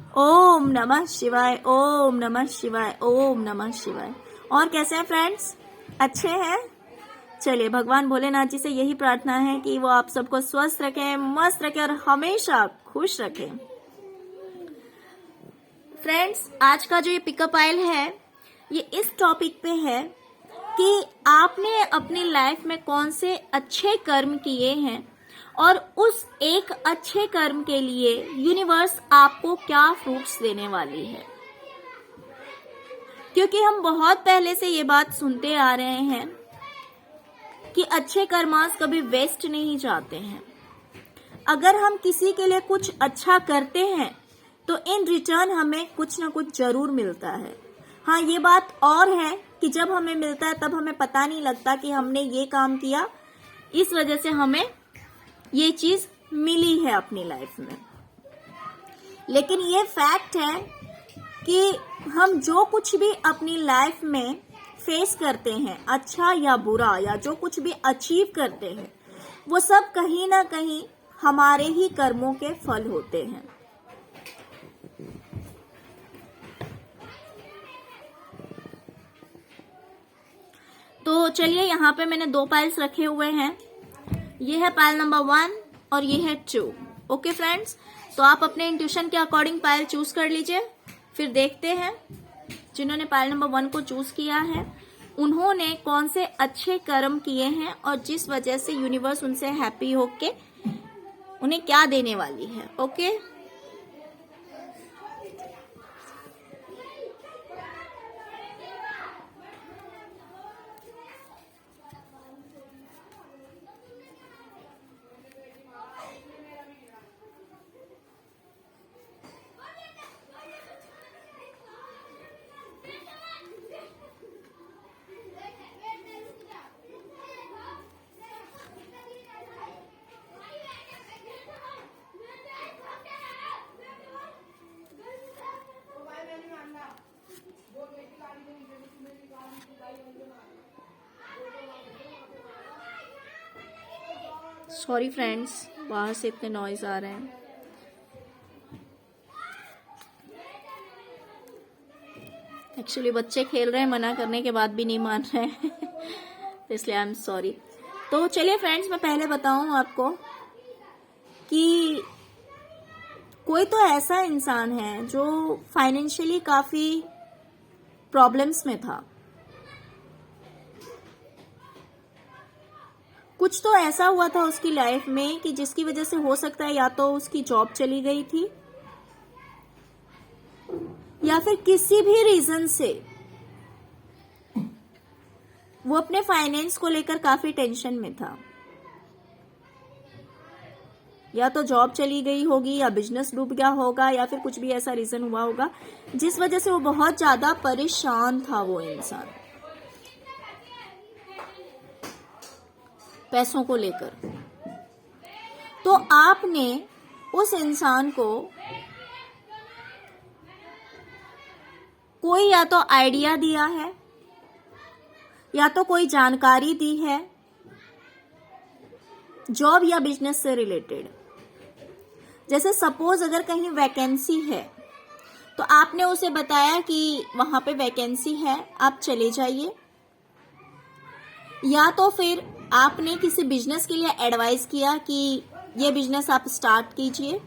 ओम नमः शिवाय, ओम नमः शिवाय, ओम नमः शिवाय। और कैसे हैं फ्रेंड्स? अच्छे हैं? चलिए, भगवान भोलेनाथ जी से यही प्रार्थना है कि वो आप सबको स्वस्थ रखें, मस्त रखें और हमेशा खुश रखें। फ्रेंड्स, आज का जो ये पिकअप आयल है, ये इस टॉपिक पे है कि आपने अपनी लाइफ में कौन से अच्छे कर्म किए हैं और उस एक अच्छे कर्म के लिए यूनिवर्स आपको क्या फ्रूट्स देने वाली है। क्योंकि हम बहुत पहले से ये बात सुनते आ रहे हैं कि अच्छे कर्मास कभी वेस्ट नहीं जाते हैं। अगर हम किसी के लिए कुछ अच्छा करते हैं तो इन रिटर्न हमें कुछ ना कुछ जरूर मिलता है। हाँ, ये बात और है कि जब हमें मिलता है तब हमें पता नहीं लगता कि हमने ये काम किया, इस वजह से हमें ये चीज मिली है अपनी लाइफ में। लेकिन ये फैक्ट है कि हम जो कुछ भी अपनी लाइफ में फेस करते हैं, अच्छा या बुरा, या जो कुछ भी अचीव करते हैं, वो सब कहीं ना कहीं हमारे ही कर्मों के फल होते हैं। तो चलिए, यहाँ पे मैंने 2 पाइल्स रखे हुए हैं। ये है पाइल नंबर 1 और ये है 2। ओके फ्रेंड्स, तो आप अपने इंट्यूशन के अकॉर्डिंग पाइल चूज कर लीजिए। फिर देखते हैं जिन्होंने पाइल नंबर 1 को चूज किया है उन्होंने कौन से अच्छे कर्म किए हैं और जिस वजह से यूनिवर्स उनसे हैप्पी होके उन्हें क्या देने वाली है। ओके, सॉरी फ्रेंड्स, बाहर से इतने नॉइज आ रहे हैं। एक्चुअली बच्चे खेल रहे हैं, मना करने के बाद भी नहीं मान रहे हैं तो इसलिए आई एम सॉरी। तो चलिए फ्रेंड्स, मैं पहले बताऊं आपको कि कोई तो ऐसा इंसान है जो फाइनेंशियली काफी प्रॉब्लम्स में था। कुछ तो ऐसा हुआ था उसकी लाइफ में कि जिसकी वजह से हो सकता है या तो उसकी जॉब चली गई थी या फिर किसी भी रीजन से वो अपने फाइनेंस को लेकर काफी टेंशन में था। या तो जॉब चली गई होगी या बिजनेस डूब गया होगा या फिर कुछ भी ऐसा रीजन हुआ होगा जिस वजह से वो बहुत ज्यादा परेशान था वो इंसान पैसों को लेकर। तो आपने उस इंसान को कोई या तो आइडिया दिया है या तो कोई जानकारी दी है जॉब या बिजनेस से रिलेटेड। जैसे सपोज अगर कहीं वैकेंसी है तो आपने उसे बताया कि वहां पे वैकेंसी है, आप चले जाइए। या तो फिर आपने किसी बिजनेस के लिए एडवाइस किया कि ये बिजनेस आप स्टार्ट कीजिए।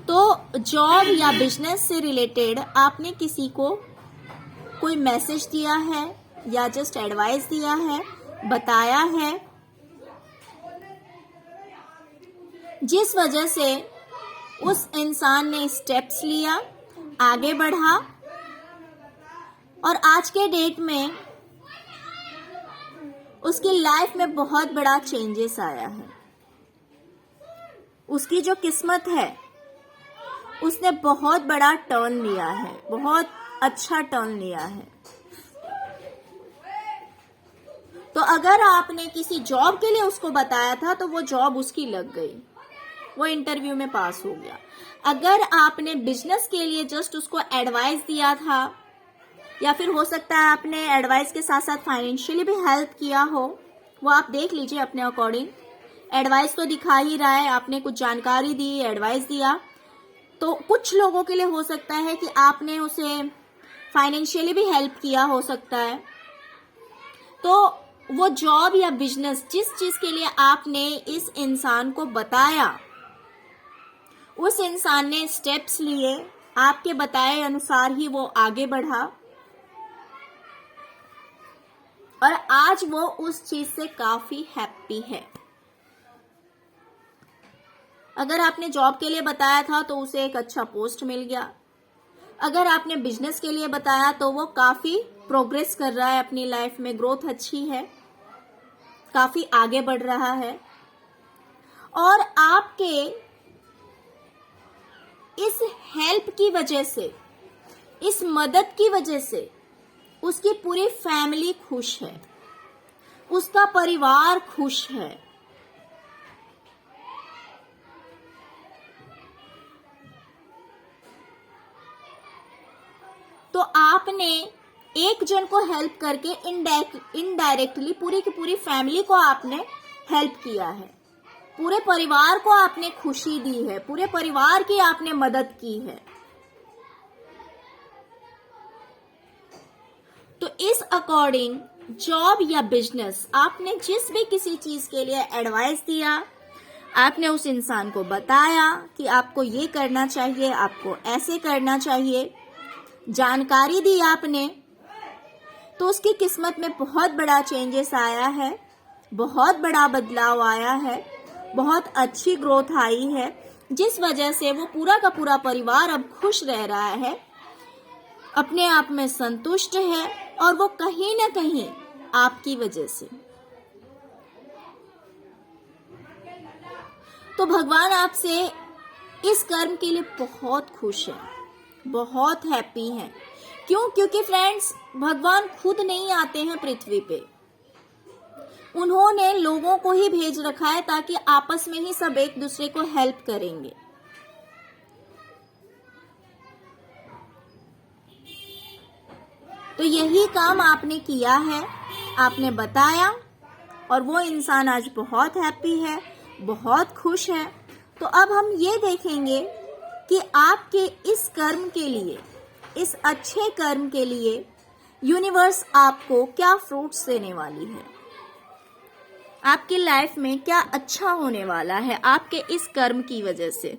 तो जॉब या बिजनेस से रिलेटेड आपने किसी को कोई मैसेज दिया है या जस्ट एडवाइस दिया है, बताया है, जिस वजह से उस इंसान ने स्टेप्स लिया, आगे बढ़ा और आज के डेट में उसकी लाइफ में बहुत बड़ा चेंजेस आया है। उसकी जो किस्मत है उसने बहुत बड़ा टर्न लिया है, बहुत अच्छा टर्न लिया है। तो अगर आपने किसी जॉब के लिए उसको बताया था तो वो जॉब उसकी लग गई, वो इंटरव्यू में पास हो गया। अगर आपने बिजनेस के लिए जस्ट उसको एडवाइस दिया था या फिर हो सकता है आपने एडवाइस के साथ साथ फाइनेंशियली भी हेल्प किया हो, वो आप देख लीजिए अपने अकॉर्डिंग। एडवाइस तो दिखा ही रहा है, आपने कुछ जानकारी दी, एडवाइस दिया, तो कुछ लोगों के लिए हो सकता है कि आपने उसे फाइनेंशियली भी हेल्प किया हो सकता है। तो वो जॉब या बिजनेस जिस चीज के लिए आपने इस इंसान को बताया, उस इंसान ने स्टेप्स लिए, आपके बताए अनुसार ही वो आगे बढ़ा और आज वो उस चीज से काफी हैप्पी है। अगर आपने जॉब के लिए बताया था तो उसे एक अच्छा पोस्ट मिल गया। अगर आपने बिजनेस के लिए बताया तो वो काफी प्रोग्रेस कर रहा है अपनी लाइफ में, ग्रोथ अच्छी है, काफी आगे बढ़ रहा है। और आपके इस हेल्प की वजह से, इस मदद की वजह से उसकी पूरी फैमिली खुश है, उसका परिवार खुश है। तो आपने एक जन को हेल्प करके इनडायरेक्टली पूरी की पूरी फैमिली को आपने हेल्प किया है, पूरे परिवार को आपने खुशी दी है, पूरे परिवार की आपने मदद की है। तो इस अकॉर्डिंग जॉब या बिजनेस, आपने जिस भी किसी चीज के लिए एडवाइस दिया, आपने उस इंसान को बताया कि आपको ये करना चाहिए, आपको ऐसे करना चाहिए, जानकारी दी आपने, तो उसकी किस्मत में बहुत बड़ा चेंजेस आया है, बहुत बड़ा बदलाव आया है, बहुत अच्छी ग्रोथ आई है, जिस वजह से वो पूरा का पूरा परिवार अब खुश रह रहा है, अपने आप में संतुष्ट है और वो कहीं ना कहीं आपकी वजह से। तो भगवान आपसे इस कर्म के लिए बहुत खुश है, बहुत हैप्पी हैं। क्यों? क्योंकि फ्रेंड्स, भगवान खुद नहीं आते हैं पृथ्वी पे, उन्होंने लोगों को ही भेज रखा है ताकि आपस में ही सब एक दूसरे को हेल्प करेंगे। तो यही काम आपने किया है, आपने बताया और वो इंसान आज बहुत हैप्पी है, बहुत खुश है। तो अब हम ये देखेंगे कि आपके इस कर्म के लिए, इस अच्छे कर्म के लिए यूनिवर्स आपको क्या फ्रूट्स देने वाली है, आपकी लाइफ में क्या अच्छा होने वाला है आपके इस कर्म की वजह से।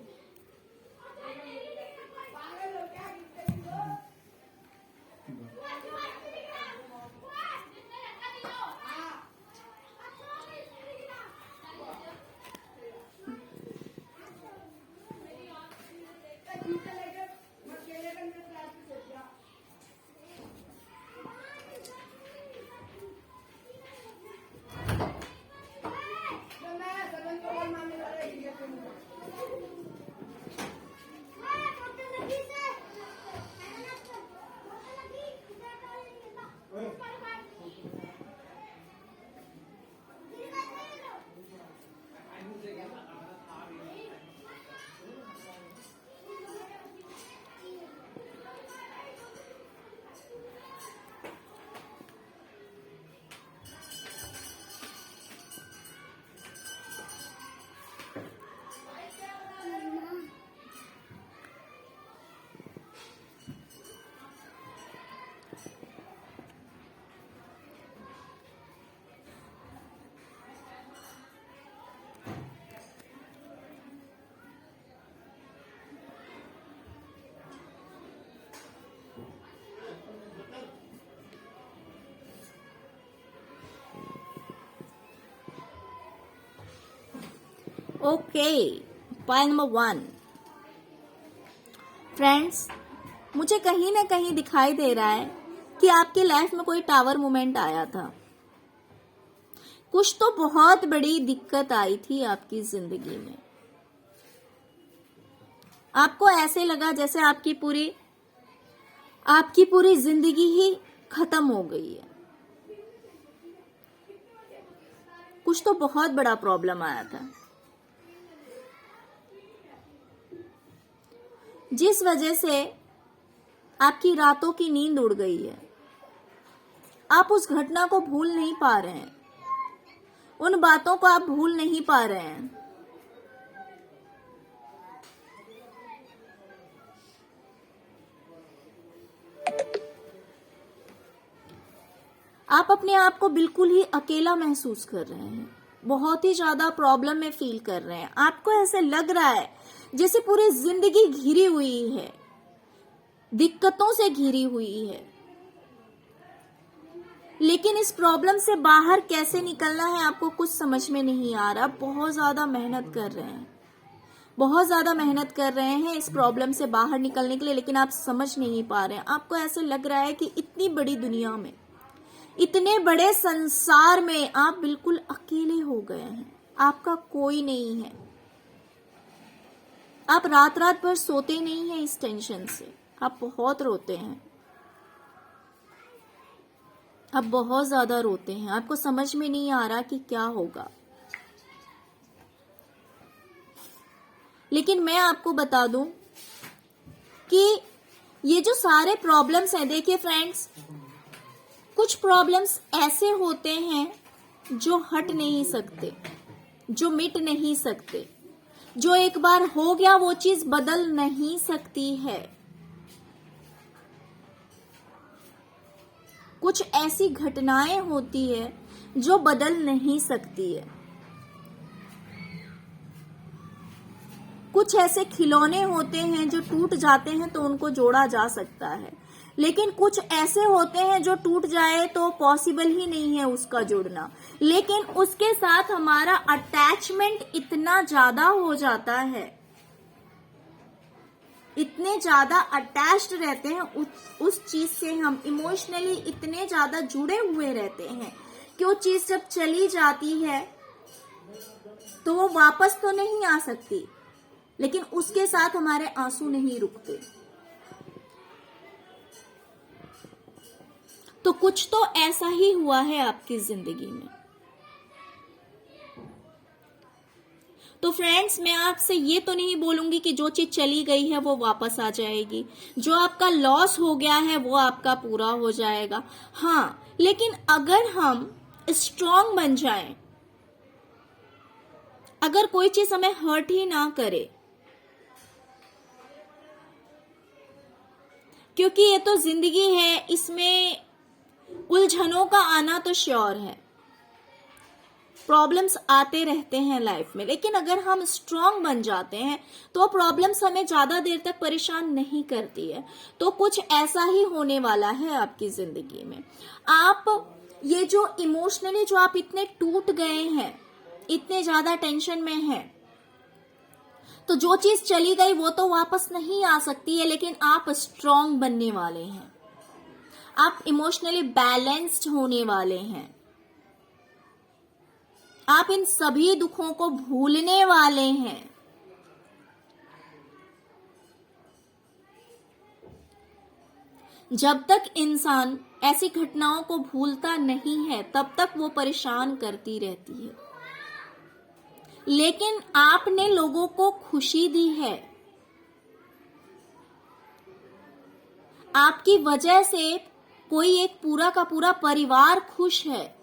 Okay, point number 1। फ्रेंड्स, मुझे कहीं ना कहीं दिखाई दे रहा है कि आपकी लाइफ में कोई टावर मोमेंट आया था, कुछ तो बहुत बड़ी दिक्कत आई थी आपकी जिंदगी में। आपको ऐसे लगा जैसे आपकी पूरी जिंदगी ही खत्म हो गई है। कुछ तो बहुत बड़ा प्रॉब्लम आया था, जिस वजह से आपकी रातों की नींद उड़ गई है। आप उस घटना को भूल नहीं पा रहे हैं, उन बातों को आप भूल नहीं पा रहे हैं। आप अपने आप को बिल्कुल ही अकेला महसूस कर रहे हैं, बहुत ही ज्यादा प्रॉब्लम में फील कर रहे हैं। आपको ऐसे लग रहा है जैसे पूरी जिंदगी घिरी हुई है, दिक्कतों से घिरी हुई है। लेकिन इस प्रॉब्लम से बाहर कैसे निकलना है आपको कुछ समझ में नहीं आ रहा। बहुत ज्यादा मेहनत कर रहे हैं, बहुत ज्यादा मेहनत कर रहे हैं इस प्रॉब्लम से बाहर निकलने के लिए, लेकिन आप समझ नहीं पा रहे हैं। आपको ऐसे लग रहा है कि इतनी बड़ी दुनिया में, इतने बड़े संसार में आप बिल्कुल अकेले हो गए हैं, आपका कोई नहीं है। आप रात रात भर सोते नहीं हैं इस टेंशन से, आप बहुत रोते हैं, आप बहुत ज्यादा रोते हैं। आपको समझ में नहीं आ रहा कि क्या होगा। लेकिन मैं आपको बता दूं कि ये जो सारे प्रॉब्लम्स हैं, देखिए फ्रेंड्स, कुछ प्रॉब्लम्स ऐसे होते हैं जो हट नहीं सकते, जो मिट नहीं सकते, जो एक बार हो गया वो चीज बदल नहीं सकती है। कुछ ऐसी घटनाएं होती है जो बदल नहीं सकती है। कुछ ऐसे खिलौने होते हैं जो टूट जाते हैं तो उनको जोड़ा जा सकता है, लेकिन कुछ ऐसे होते हैं जो टूट जाए तो पॉसिबल ही नहीं है उसका जुड़ना। लेकिन उसके साथ हमारा अटैचमेंट इतना ज्यादा हो जाता है, इतने ज्यादा अटैच्ड रहते हैं उस चीज से, हम इमोशनली इतने ज्यादा जुड़े हुए रहते हैं कि वो चीज जब चली जाती है तो वो वापस तो नहीं आ सकती, लेकिन उसके साथ हमारे आंसू नहीं रुकते। तो कुछ तो ऐसा ही हुआ है आपकी जिंदगी में। तो फ्रेंड्स, मैं आपसे ये तो नहीं बोलूंगी कि जो चीज चली गई है वो वापस आ जाएगी, जो आपका लॉस हो गया है वो आपका पूरा हो जाएगा। हाँ, लेकिन अगर हम स्ट्रांग बन जाएं, अगर कोई चीज हमें हर्ट ही ना करे, क्योंकि ये तो जिंदगी है, इसमें उलझनों का आना तो श्योर है, प्रॉब्लम्स आते रहते हैं लाइफ में। लेकिन अगर हम स्ट्रांग बन जाते हैं तो प्रॉब्लम्स हमें ज्यादा देर तक परेशान नहीं करती है। तो कुछ ऐसा ही होने वाला है आपकी जिंदगी में। आप ये जो इमोशनली जो आप इतने टूट गए हैं, इतने ज्यादा टेंशन में हैं, तो जो चीज चली गई वो तो वापस नहीं आ सकती है, लेकिन आप स्ट्रांग बनने वाले हैं, आप इमोशनली बैलेंस्ड होने वाले हैं, आप इन सभी दुखों को भूलने वाले हैं। जब तक इंसान ऐसी घटनाओं को भूलता नहीं है तब तक वो परेशान करती रहती है। लेकिन आपने लोगों को खुशी दी है, आपकी वजह से कोई एक पूरा का पूरा परिवार खुश है,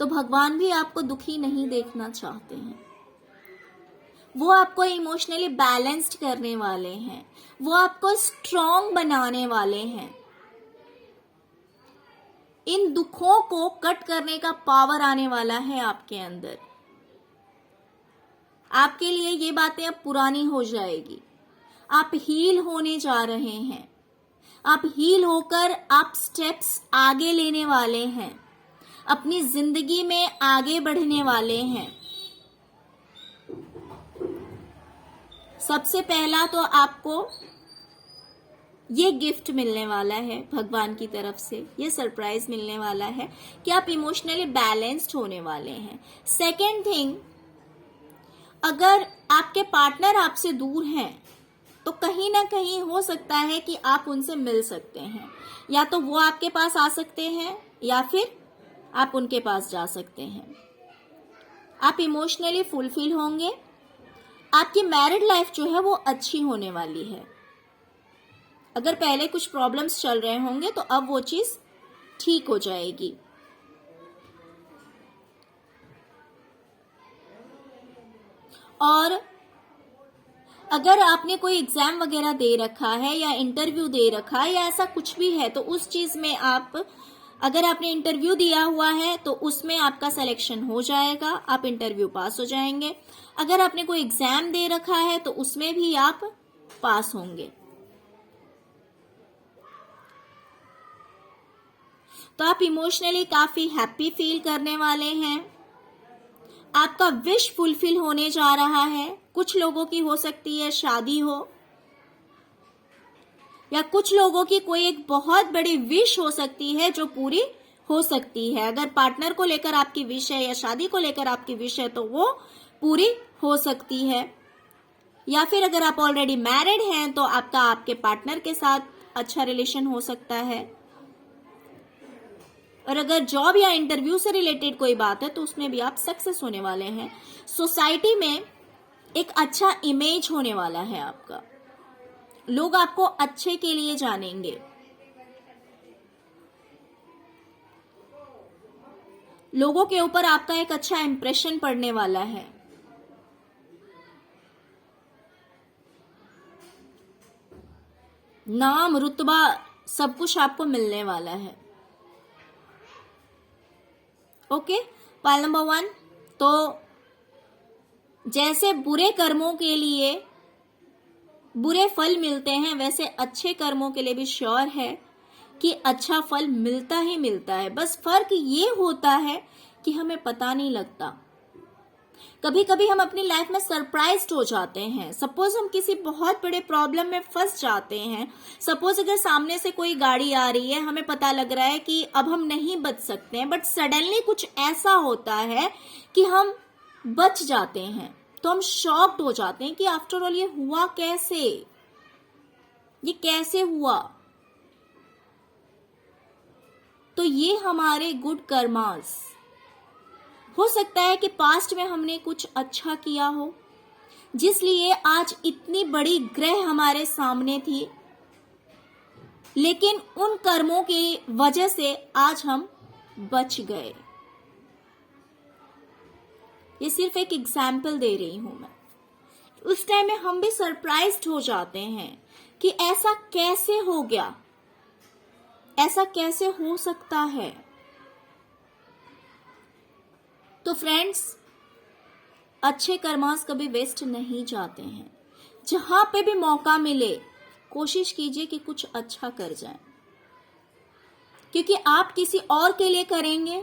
तो भगवान भी आपको दुखी नहीं देखना चाहते हैं। वो आपको इमोशनली बैलेंस्ड करने वाले हैं, वो आपको स्ट्रांग बनाने वाले हैं। इन दुखों को कट करने का पावर आने वाला है आपके अंदर। आपके लिए ये बातें अब पुरानी हो जाएगी। आप हील होने जा रहे हैं, आप हील होकर आप स्टेप्स आगे लेने वाले हैं, अपनी जिंदगी में आगे बढ़ने वाले हैं। सबसे पहला तो आपको ये गिफ्ट मिलने वाला है भगवान की तरफ से, ये सरप्राइज मिलने वाला है कि आप इमोशनली बैलेंस्ड होने वाले हैं। सेकेंड थिंग, अगर आपके पार्टनर आपसे दूर हैं तो कहीं ना कहीं हो सकता है कि आप उनसे मिल सकते हैं, या तो वो आपके पास आ सकते हैं या फिर आप उनके पास जा सकते हैं। आप इमोशनली फुलफिल होंगे, आपकी मैरिड लाइफ जो है वो अच्छी होने वाली है। अगर पहले कुछ प्रॉब्लम्स चल रहे होंगे तो अब वो चीज ठीक हो जाएगी। और अगर आपने कोई एग्जाम वगैरह दे रखा है या इंटरव्यू दे रखा है या ऐसा कुछ भी है, तो उस चीज में आप अगर आपने इंटरव्यू दिया हुआ है तो उसमें आपका सिलेक्शन हो जाएगा, आप इंटरव्यू पास हो जाएंगे। अगर आपने कोई एग्जाम दे रखा है तो उसमें भी आप पास होंगे। तो आप इमोशनली काफी हैप्पी फील करने वाले हैं। आपका विश फुलफिल होने जा रहा है। कुछ लोगों की हो सकती है शादी हो, या कुछ लोगों की कोई एक बहुत बड़ी विश हो सकती है जो पूरी हो सकती है। अगर पार्टनर को लेकर आपकी विश है या शादी को लेकर आपकी विश है तो वो पूरी हो सकती है। या फिर अगर आप ऑलरेडी मैरिड हैं तो आपका आपके पार्टनर के साथ अच्छा रिलेशन हो सकता है। और अगर जॉब या इंटरव्यू से रिलेटेड कोई बात है तो उसमें भी आप सक्सेस होने वाले हैं। सोसाइटी में एक अच्छा इमेज होने वाला है आपका, लोग आपको अच्छे के लिए जानेंगे। लोगों के ऊपर आपका एक अच्छा इंप्रेशन पड़ने वाला है। नाम रुतबा सब कुछ आपको मिलने वाला है। ओके, पाइल नंबर 1, तो जैसे बुरे कर्मों के लिए बुरे फल मिलते हैं वैसे अच्छे कर्मों के लिए भी श्योर है कि अच्छा फल मिलता ही मिलता है। बस फर्क ये होता है कि हमें पता नहीं लगता। कभी कभी हम अपनी लाइफ में सरप्राइज्ड हो जाते हैं। सपोज हम किसी बहुत बड़े प्रॉब्लम में फंस जाते हैं। सपोज अगर सामने से कोई गाड़ी आ रही है, हमें पता लग रहा है कि अब हम नहीं बच सकते हैं, बट सडनली कुछ ऐसा होता है कि हम बच जाते हैं। तो हम शॉक्ड हो जाते हैं कि आफ्टर ऑल ये हुआ कैसे, ये कैसे हुआ। तो ये हमारे गुड कर्मास। हो सकता है कि पास्ट में हमने कुछ अच्छा किया हो, जिसलिए आज इतनी बड़ी ग्रह हमारे सामने थी, लेकिन उन कर्मों की वजह से आज हम बच गए। ये सिर्फ एक एग्जाम्पल दे रही हूं मैं। उस टाइम में हम भी सरप्राइज्ड हो जाते हैं कि ऐसा कैसे हो गया, ऐसा कैसे हो सकता है। तो फ्रेंड्स, अच्छे कर्मास कभी वेस्ट नहीं जाते हैं। जहां पे भी मौका मिले कोशिश कीजिए कि कुछ अच्छा कर जाए, क्योंकि आप किसी और के लिए करेंगे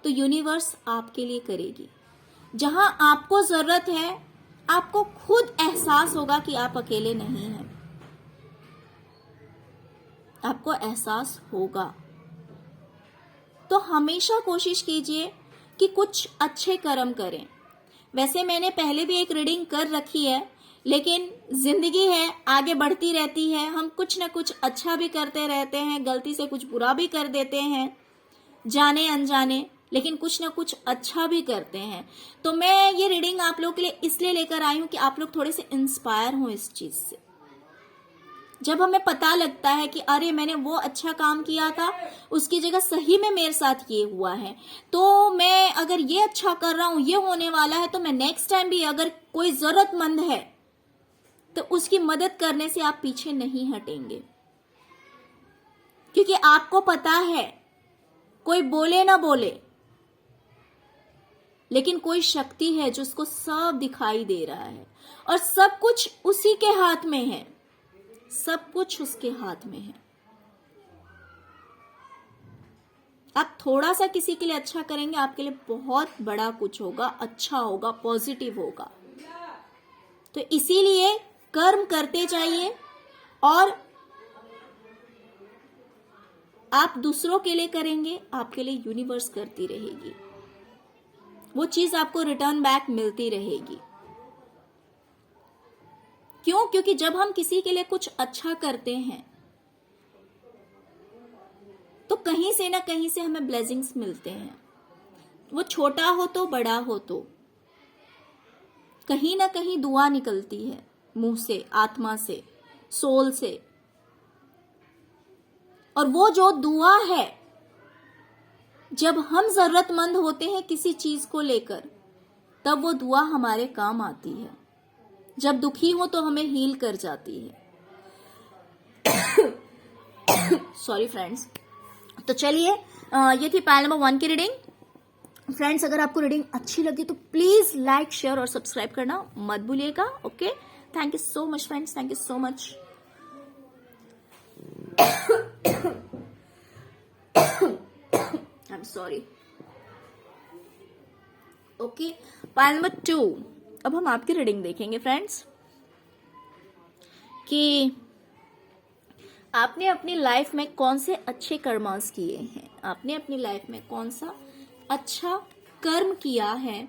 तो यूनिवर्स आपके लिए करेगी। जहां आपको जरूरत है आपको खुद एहसास होगा कि आप अकेले नहीं हैं, आपको एहसास होगा। तो हमेशा कोशिश कीजिए कि कुछ अच्छे कर्म करें। वैसे मैंने पहले भी एक रीडिंग कर रखी है, लेकिन जिंदगी है, आगे बढ़ती रहती है। हम कुछ ना कुछ अच्छा भी करते रहते हैं, गलती से कुछ बुरा भी कर देते हैं, जाने अनजाने, लेकिन कुछ ना कुछ अच्छा भी करते हैं। तो मैं ये रीडिंग आप लोगों के लिए इसलिए लेकर आई हूं कि आप लोग थोड़े से इंस्पायर हों इस चीज से। जब हमें पता लगता है कि अरे मैंने वो अच्छा काम किया था, उसकी जगह सही में मेरे साथ ये हुआ है, तो मैं अगर ये अच्छा कर रहा हूं, ये होने वाला है, तो मैं नेक्स्ट टाइम भी अगर कोई जरूरतमंद है तो उसकी मदद करने से आप पीछे नहीं हटेंगे। क्योंकि आपको पता है, कोई बोले ना बोले, लेकिन कोई शक्ति है जो उसको सब दिखाई दे रहा है, और सब कुछ उसी के हाथ में है, सब कुछ उसके हाथ में है। आप थोड़ा सा किसी के लिए अच्छा करेंगे, आपके लिए बहुत बड़ा कुछ होगा, अच्छा होगा, पॉजिटिव होगा। तो इसीलिए कर्म करते जाइए, और आप दूसरों के लिए करेंगे, आपके लिए यूनिवर्स करती रहेगी, वो चीज आपको रिटर्न बैक मिलती रहेगी। क्यों? क्योंकि जब हम किसी के लिए कुछ अच्छा करते हैं तो कहीं से ना कहीं से हमें ब्लेसिंग्स मिलते हैं। वो छोटा हो तो बड़ा हो, तो कहीं ना कहीं दुआ निकलती है मुंह से, आत्मा से, सोल से। और वो जो दुआ है, जब हम जरूरतमंद होते हैं किसी चीज को लेकर, तब वो दुआ हमारे काम आती है। जब दुखी हो तो हमें हील कर जाती है। Sorry friends. तो चलिए ये थी पायल नंबर 1 की रीडिंग। फ्रेंड्स, अगर आपको रीडिंग अच्छी लगी तो प्लीज लाइक, शेयर और सब्सक्राइब करना मत भूलिएगा। Okay, thank you so much friends, thank you so much. I am sorry. Okay, pile number 2। अब हम आपकी रीडिंग देखेंगे फ्रेंड्स कि आपने अपनी लाइफ में कौन से अच्छे कर्मास किए हैं, आपने अपनी लाइफ में कौन सा अच्छा कर्म किया है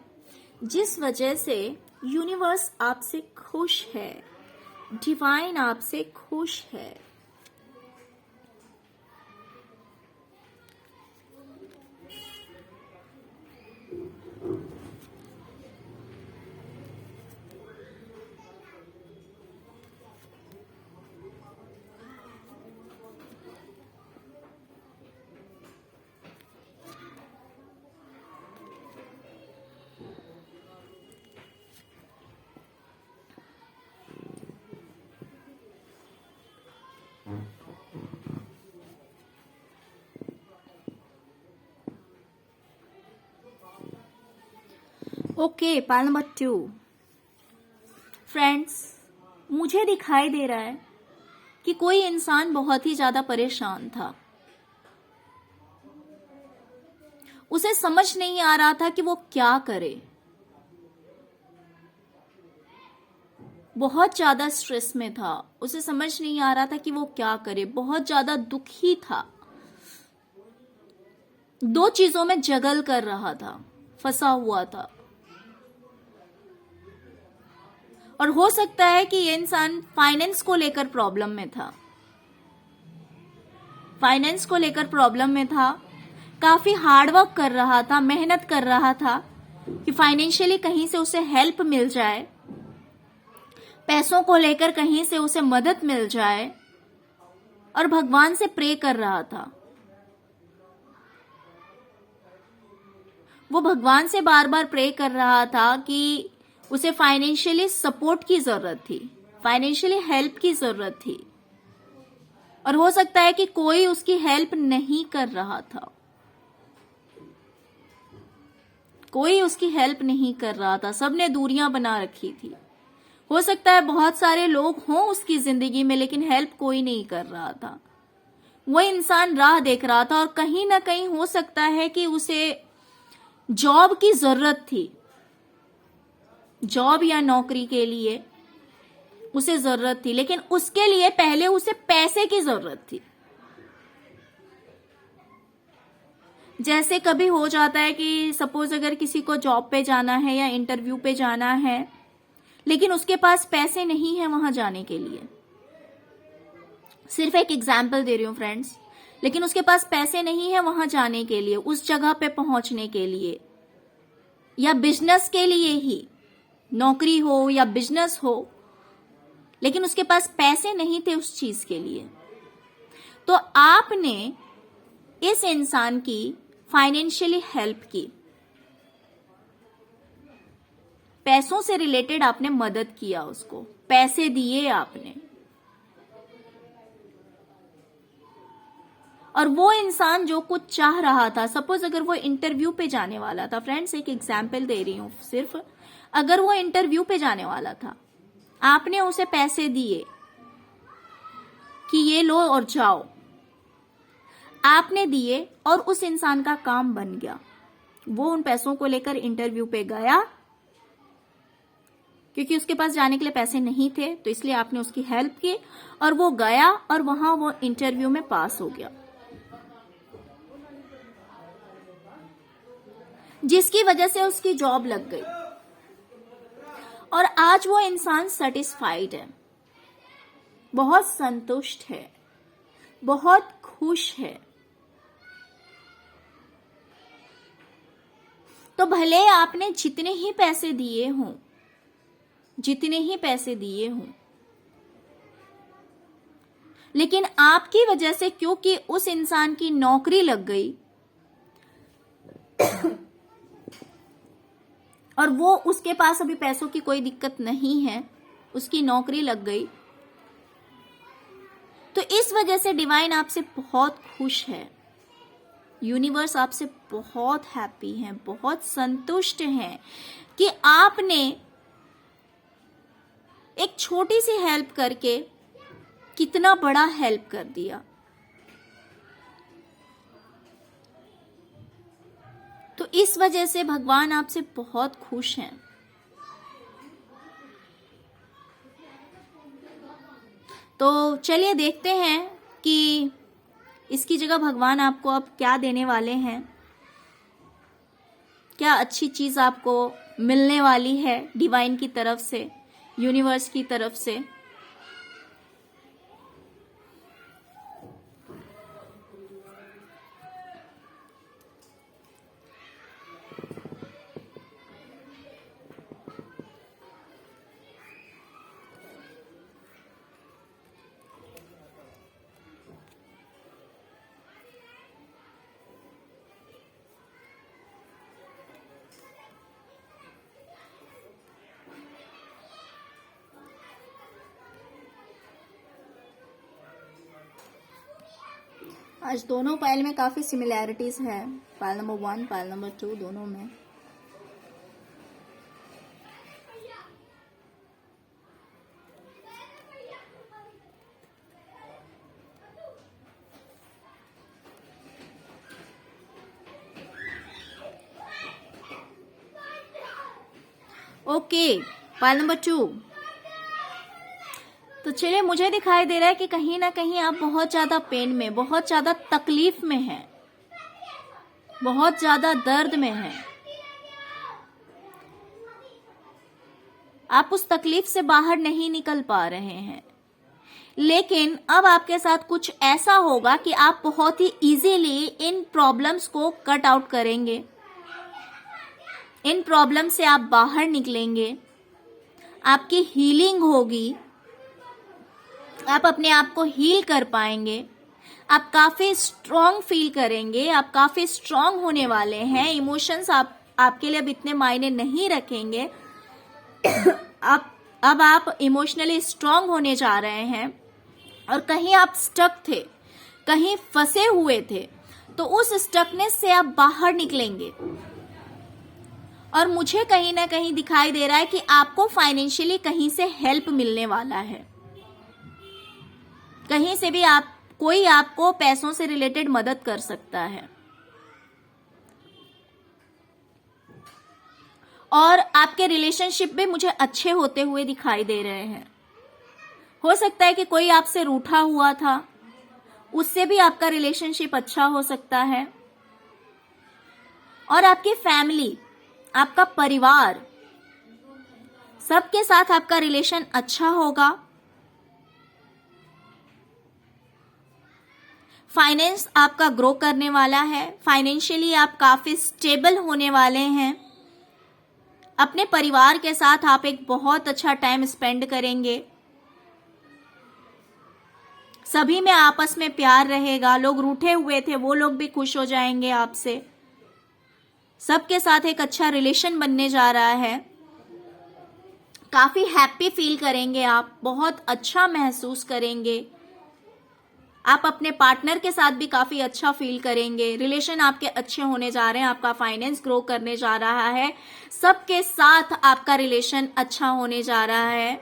जिस वजह से यूनिवर्स आपसे खुश है, डिवाइन आपसे खुश है। Okay, pile number 2। फ्रेंड्स, मुझे दिखाई दे रहा है कि कोई इंसान बहुत ही ज्यादा परेशान था। उसे समझ नहीं आ रहा था कि वो क्या करे। बहुत ज्यादा स्ट्रेस में था, उसे समझ नहीं आ रहा था कि वो क्या करे, बहुत ज्यादा दुखी था, 2 चीजों में जगल कर रहा था, फंसा हुआ था। और हो सकता है कि ये इंसान फाइनेंस को लेकर प्रॉब्लम में था, फाइनेंस को लेकर प्रॉब्लम में था, काफी हार्डवर्क कर रहा था, मेहनत कर रहा था कि फाइनेंशियली कहीं से उसे हेल्प मिल जाए, पैसों को लेकर कहीं से उसे मदद मिल जाए, और भगवान से प्रे कर रहा था। वो भगवान से बार बार प्रे कर रहा था कि उसे फाइनेंशियली सपोर्ट की जरूरत थी, फाइनेंशियली हेल्प की जरूरत थी, और हो सकता है कि कोई उसकी हेल्प नहीं कर रहा था, कोई उसकी हेल्प नहीं कर रहा था, सबने दूरियां बना रखी थी। हो सकता है बहुत सारे लोग हों उसकी जिंदगी में, लेकिन हेल्प कोई नहीं कर रहा था। वो इंसान राह देख रहा था, और कहीं ना कहीं हो सकता है कि उसे जॉब की जरूरत थी, जॉब या नौकरी के लिए उसे जरूरत थी, लेकिन उसके लिए पहले उसे पैसे की जरूरत थी। जैसे कभी हो जाता है कि सपोज अगर किसी को जॉब पे जाना है या इंटरव्यू पे जाना है, लेकिन उसके पास पैसे नहीं है वहां जाने के लिए, सिर्फ एक एग्जाम्पल दे रही हूं फ्रेंड्स, लेकिन उसके पास पैसे नहीं है वहां जाने के लिए, उस जगह पे पहुंचने के लिए, या बिजनेस के लिए ही, नौकरी हो या बिजनेस हो, लेकिन उसके पास पैसे नहीं थे उस चीज के लिए। तो आपने इस इंसान की फाइनेंशियली हेल्प की, पैसों से रिलेटेड आपने मदद किया, उसको पैसे दिए आपने, और वो इंसान जो कुछ चाह रहा था, सपोज अगर वो इंटरव्यू पे जाने वाला था, फ्रेंड्स एक एग्जाम्पल दे रही हूं सिर्फ, अगर वो इंटरव्यू पे जाने वाला था, आपने उसे पैसे दिए कि ये लो और जाओ, आपने दिए और उस इंसान का काम बन गया। वो उन पैसों को लेकर इंटरव्यू पे गया, क्योंकि उसके पास जाने के लिए पैसे नहीं थे, तो इसलिए आपने उसकी हेल्प की, और वो गया और वहां वो इंटरव्यू में पास हो गया, जिसकी वजह से उसकी जॉब लग गई, और आज वो इंसान सेटिस्फाइड है, बहुत संतुष्ट है, बहुत खुश है। तो भले आपने जितने ही पैसे दिए हों, जितने ही पैसे दिए हों, लेकिन आपकी वजह से, क्योंकि उस इंसान की नौकरी लग गई और वो, उसके पास अभी पैसों की कोई दिक्कत नहीं है, उसकी नौकरी लग गई, तो इस वजह से डिवाइन आपसे बहुत खुश है, यूनिवर्स आपसे बहुत हैप्पी है, बहुत संतुष्ट है कि आपने एक छोटी सी हेल्प करके कितना बड़ा हेल्प कर दिया। तो इस वजह से भगवान आपसे बहुत खुश हैं। तो चलिए देखते हैं कि इसकी जगह भगवान आपको अब क्या देने वाले हैं, क्या अच्छी चीज आपको मिलने वाली है डिवाइन की तरफ से, यूनिवर्स की तरफ से। आज दोनों पाइल में काफी सिमिलैरिटीज है, पाइल नंबर 1, पाइल नंबर 2 दोनों में। Okay, pile number 2। तो चलिए, मुझे दिखाई दे रहा है कि कहीं ना कहीं आप बहुत ज्यादा पेन में, बहुत ज्यादा तकलीफ में हैं, बहुत ज्यादा दर्द में हैं। आप उस तकलीफ से बाहर नहीं निकल पा रहे हैं, लेकिन अब आपके साथ कुछ ऐसा होगा कि आप बहुत ही इजीली इन प्रॉब्लम्स को कट आउट करेंगे, इन प्रॉब्लम से आप बाहर निकलेंगे, आपकी हीलिंग होगी, आप अपने आप को हील कर पाएंगे, आप काफी स्ट्रांग फील करेंगे, आप काफी स्ट्रांग होने वाले हैं। इमोशंस आपके लिए अब इतने मायने नहीं रखेंगे। अब आप इमोशनली स्ट्रांग होने जा रहे हैं। और कहीं आप स्टक थे, कहीं फंसे हुए थे, तो उस स्टकनेस से आप बाहर निकलेंगे। और मुझे कहीं ना कहीं दिखाई दे रहा है कि आपको फाइनेंशियली कहीं से हेल्प मिलने वाला है, कहीं से भी कोई आपको पैसों से रिलेटेड मदद कर सकता है। और आपके रिलेशनशिप भी मुझे अच्छे होते हुए दिखाई दे रहे हैं। हो सकता है कि कोई आपसे रूठा हुआ था, उससे भी आपका रिलेशनशिप अच्छा हो सकता है। और आपकी फैमिली, आपका परिवार, सबके साथ आपका रिलेशन अच्छा होगा। फाइनेंस आपका ग्रो करने वाला है, फाइनेंशियली आप काफी स्टेबल होने वाले हैं। अपने परिवार के साथ आप एक बहुत अच्छा टाइम स्पेंड करेंगे। सभी में आपस में प्यार रहेगा। लोग रूठे हुए थे, वो लोग भी खुश हो जाएंगे आपसे। सबके साथ एक अच्छा रिलेशन बनने जा रहा है। काफी हैप्पी फील करेंगे आप, बहुत अच्छा महसूस करेंगे। आप अपने पार्टनर के साथ भी काफी अच्छा फील करेंगे। रिलेशन आपके अच्छे होने जा रहे हैं, आपका फाइनेंस ग्रो करने जा रहा है, सबके साथ आपका रिलेशन अच्छा होने जा रहा है।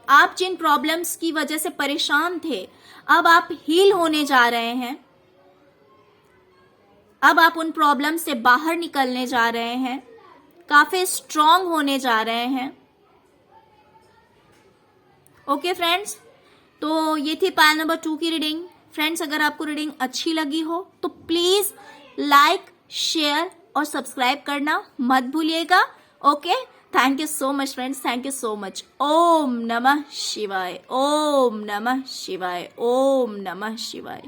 आप जिन प्रॉब्लम्स की वजह से परेशान थे, अब आप हील होने जा रहे हैं। अब आप उन प्रॉब्लम से बाहर निकलने जा रहे हैं, काफी स्ट्रांग होने जा रहे हैं। ओके फ्रेंड्स, तो ये थी पाइल नंबर 2 की रीडिंग। फ्रेंड्स, अगर आपको रीडिंग अच्छी लगी हो तो प्लीज लाइक, शेयर और सब्सक्राइब करना मत भूलिएगा। Okay, thank you so much friends, thank you so much. Om नमः शिवाय, ओम नमः शिवाय, ओम नमः शिवाय।